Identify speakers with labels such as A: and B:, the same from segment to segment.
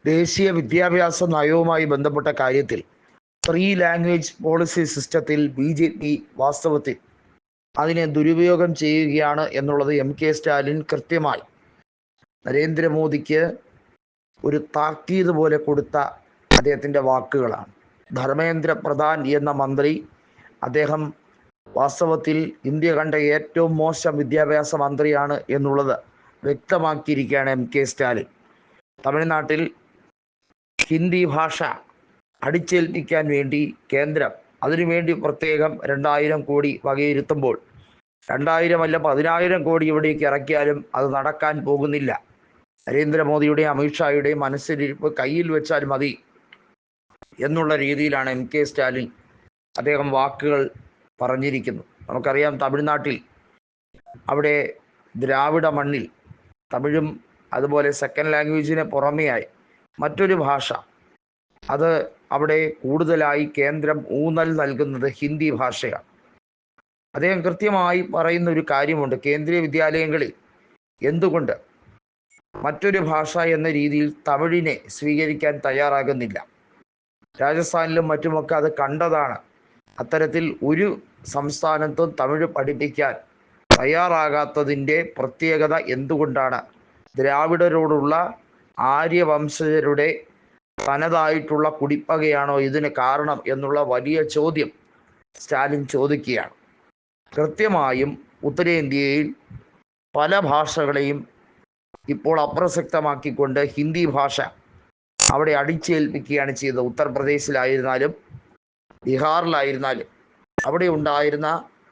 A: ദേശീയ വിദ്യാഭ്യാസ നയവുമായി ബന്ധപ്പെട്ട കാര്യത്തിൽ 3 ലാംഗ്വേജ് പോളിസി സിസ്റ്റത്തിൽ BJP വാസ്തവത്തിൽ അതിനെ ദുരുപയോഗം ചെയ്യുകയാണ് എന്നുള്ളത് MK സ്റ്റാലിൻ കൃത്യമായി നരേന്ദ്രമോദിക്ക് ഒരു താക്കീത് പോലെ കൊടുത്ത അദ്ദേഹത്തിൻ്റെ വാക്കുകളാണ്. ധർമ്മേന്ദ്ര പ്രധാൻ എന്ന മന്ത്രി, അദ്ദേഹം വാസ്തവത്തിൽ ഇന്ത്യ കണ്ട ഏറ്റവും മോശം വിദ്യാഭ്യാസ മന്ത്രിയാണ് എന്നുള്ളത് വ്യക്തമാക്കിയിരിക്കുകയാണ് MK സ്റ്റാലിൻ. തമിഴ്നാട്ടിൽ ഹിന്ദി ഭാഷ അടിച്ചേൽപ്പിക്കാൻ വേണ്ടി കേന്ദ്രം അതിനുവേണ്ടി പ്രത്യേകം 2000 കോടി വകയിരുത്തുമ്പോൾ 2000 അല്ല 10000 കോടി ഇവിടേക്ക് ഇറക്കിയാലും അത് നടക്കാൻ പോകുന്നില്ല. നരേന്ദ്രമോദിയുടെയും അമിത്ഷായുടെയും മനസ്സിലിരിപ്പ് കയ്യിൽ വെച്ചാൽ മതി എന്നുള്ള രീതിയിലാണ് MK സ്റ്റാലിൻ അദ്ദേഹം വാക്കുകൾ പറഞ്ഞിരിക്കുന്നു. നമുക്കറിയാം, തമിഴ്നാട്ടിൽ അവിടെ ദ്രാവിഡ മണ്ണിൽ തമിഴും അതുപോലെ സെക്കൻഡ് ലാംഗ്വേജിന് പുറമെയായി മറ്റൊരു ഭാഷ, അത് അവിടെ കൂടുതലായി കേന്ദ്രം ഊന്നൽ നൽകുന്നത് ഹിന്ദി ഭാഷയാണ്. അദ്ദേഹം കൃത്യമായി പറയുന്ന ഒരു കാര്യമുണ്ട്, കേന്ദ്രീയ വിദ്യാലയങ്ങളിൽ എന്തുകൊണ്ട് മറ്റൊരു ഭാഷ എന്ന രീതിയിൽ തമിഴിനെ സ്വീകരിക്കാൻ തയ്യാറാകുന്നില്ല. രാജസ്ഥാനിലും മറ്റുമൊക്കെ അത് കണ്ടതാണ്. അത്തരത്തിൽ ഒരു സംസ്ഥാനത്തും തമിഴ് പഠിപ്പിക്കാൻ തയ്യാറാകാത്തതിൻ്റെ പ്രത്യേകത എന്തുകൊണ്ടാണ്? ദ്രാവിഡരോടുള്ള ആര്യവംശജരുടെ തനതായിട്ടുള്ള കുടിപ്പകയാണോ ഇതിന് കാരണം എന്നുള്ള വലിയ ചോദ്യം സ്റ്റാലിൻ ചോദിക്കുകയാണ്. കൃത്യമായും ഉത്തരേന്ത്യയിൽ പല ഭാഷകളെയും ഇപ്പോൾ അപ്രസക്തമാക്കിക്കൊണ്ട് ഹിന്ദി ഭാഷ അവിടെ അടിച്ചേൽപ്പിക്കുകയാണ് ചെയ്തത്. ഉത്തർപ്രദേശിലായിരുന്നാലും ബീഹാറിലായിരുന്നാലും അവിടെ ഉണ്ടായിരുന്ന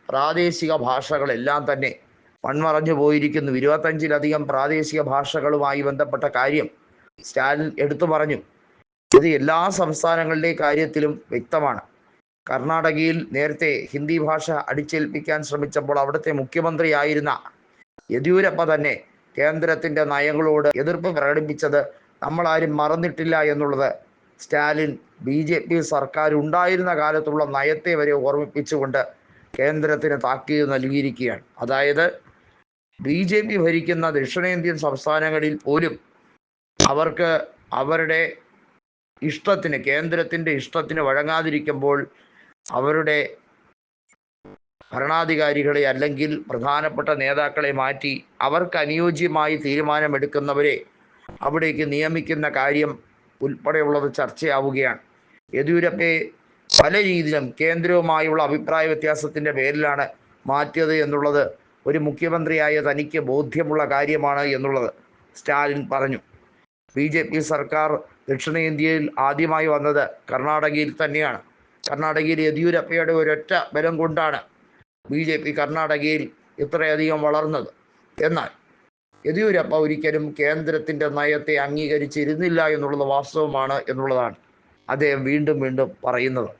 A: പ്രാദേശിക ഭാഷകളെല്ലാം തന്നെ മൺമറഞ്ഞു പോയിരിക്കുന്നു. 25-ലധികം പ്രാദേശിക ഭാഷകളുമായി ബന്ധപ്പെട്ട കാര്യം സ്റ്റാലിൻ എടുത്തു പറഞ്ഞു. ഇത് എല്ലാ സംസ്ഥാനങ്ങളുടെ കാര്യത്തിലും വ്യക്തമാണ്. കർണാടകയിൽ നേരത്തെ ഹിന്ദി ഭാഷ അടിച്ചേൽപ്പിക്കാൻ ശ്രമിച്ചപ്പോൾ അവിടുത്തെ മുഖ്യമന്ത്രിയായിരുന്ന യെദ്യൂരപ്പ തന്നെ കേന്ദ്രത്തിൻ്റെ നയങ്ങളോട് എതിർപ്പ് പ്രകടിപ്പിച്ചത് നമ്മളാരും മറന്നിട്ടില്ല എന്നുള്ളത് സ്റ്റാലിൻ BJP സർക്കാർ ഉണ്ടായിരുന്ന കാലത്തുള്ള നയത്തെ വരെ ഓർമ്മിപ്പിച്ചുകൊണ്ട് കേന്ദ്രത്തിന് താക്കീത് നൽകിയിരിക്കുകയാണ്. അതായത് BJP ഭരിക്കുന്ന ദക്ഷിണേന്ത്യൻ സംസ്ഥാനങ്ങളിൽ പോലും അവർക്ക് അവരുടെ ഇഷ്ടത്തിന്, കേന്ദ്രത്തിൻ്റെ ഇഷ്ടത്തിന് വഴങ്ങാതിരിക്കുമ്പോൾ അവരുടെ ഭരണാധികാരികളെ അല്ലെങ്കിൽ പ്രധാനപ്പെട്ട നേതാക്കളെ മാറ്റി അവർക്ക് അനുയോജ്യമായി തീരുമാനമെടുക്കുന്നവരെ അവിടേക്ക് നിയമിക്കുന്ന കാര്യം ഉൾപ്പെടെയുള്ളത് ചർച്ചയാവുകയാണ്. യെദ്യൂരപ്പയെ പല രീതിയിലും കേന്ദ്രവുമായുള്ള അഭിപ്രായ വ്യത്യാസത്തിൻ്റെ പേരിലാണ് മാറ്റിയത് എന്നുള്ളത് ഒരു മുഖ്യമന്ത്രിയായ തനിക്ക് ബോധ്യമുള്ള കാര്യമാണ് എന്നുള്ളത് സ്റ്റാലിൻ പറഞ്ഞു. BJP സർക്കാർ ദക്ഷിണേന്ത്യയിൽ ആദ്യമായി വന്നത് കർണാടകയിൽ തന്നെയാണ്. കർണാടകയിൽ യെദ്യൂരപ്പയുടെ ഒരൊറ്റ ബലം കൊണ്ടാണ് BJP കർണാടകയിൽ ഇത്രയധികം വളർന്നത്. എന്നാൽ യെദ്യൂരപ്പ ഒരിക്കലും കേന്ദ്രത്തിൻ്റെ നയത്തെ അംഗീകരിച്ചിരുന്നില്ല എന്നുള്ളത് വാസ്തവമാണ് എന്നുള്ളതാണ് അദ്ദേഹം വീണ്ടും വീണ്ടും പറയുന്നത്.